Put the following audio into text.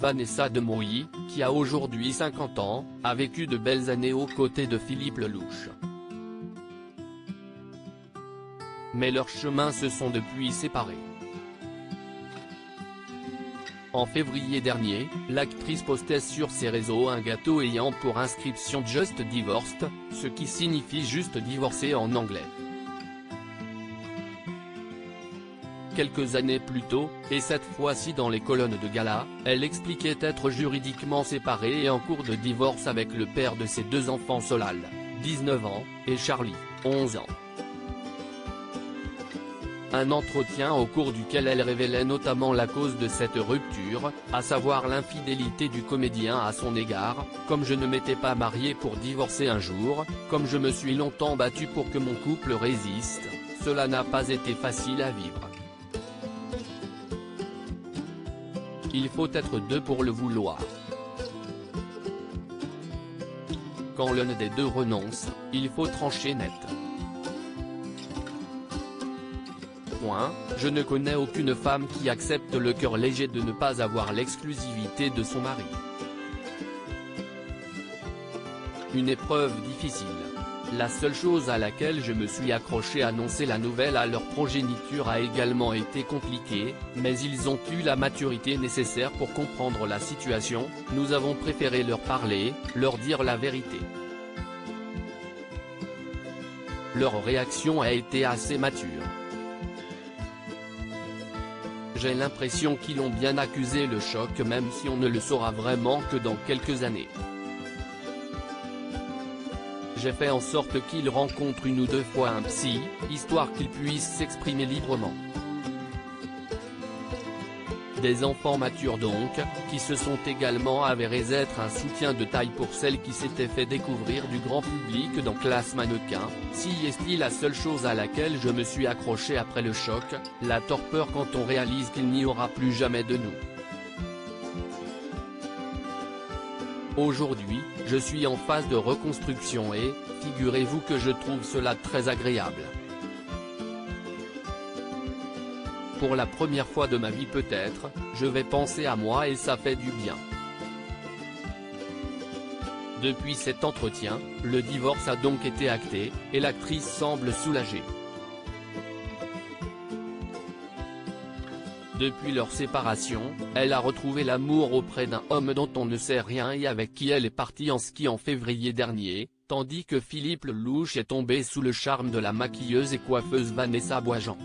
Vanessa Demouy, qui a aujourd'hui 50 ans, a vécu de belles années aux côtés de Philippe Lelouch. Mais leurs chemins se sont depuis séparés. En février dernier, l'actrice postait sur ses réseaux un gâteau ayant pour inscription Just Divorced, ce qui signifie juste divorcé en anglais. Quelques années plus tôt, et cette fois-ci dans les colonnes de gala, elle expliquait être juridiquement séparée et en cours de divorce avec le père de ses deux enfants Solal, 19 ans, et Charlie, 11 ans. Un entretien au cours duquel elle révélait notamment la cause de cette rupture, à savoir l'infidélité du comédien à son égard, comme je ne m'étais pas mariée pour divorcer un jour, comme je me suis longtemps battue pour que mon couple résiste, cela n'a pas été facile à vivre. Il faut être deux pour le vouloir. Quand l'un des deux renonce, il faut trancher net. Je ne connais aucune femme qui accepte le cœur léger de ne pas avoir l'exclusivité de son mari. Une épreuve difficile. La seule chose à laquelle je me suis accroché à annoncer la nouvelle à leur progéniture a également été compliquée, mais ils ont eu la maturité nécessaire pour comprendre la situation, nous avons préféré leur parler, leur dire la vérité. Leur réaction a été assez mature. J'ai l'impression qu'ils ont bien accusé le choc même si on ne le saura vraiment que dans quelques années. J'ai fait en sorte qu'ils rencontrent une ou deux fois un psy, histoire qu'ils puissent s'exprimer librement. Des enfants matures donc, qui se sont également avérés être un soutien de taille pour celle qui s'était fait découvrir du grand public dans Classe Mannequin, si est-il la seule chose à laquelle je me suis accroché après le choc, la torpeur quand on réalise qu'il n'y aura plus jamais de nous. Aujourd'hui, je suis en phase de reconstruction et, figurez-vous que je trouve cela très agréable. Pour la première fois de ma vie peut-être, je vais penser à moi et ça fait du bien. Depuis cet entretien, le divorce a donc été acté, et l'actrice semble soulagée. Depuis leur séparation, elle a retrouvé l'amour auprès d'un homme dont on ne sait rien et avec qui elle est partie en ski en février dernier, tandis que Philippe Lelouch est tombé sous le charme de la maquilleuse et coiffeuse Vanessa Boisjean.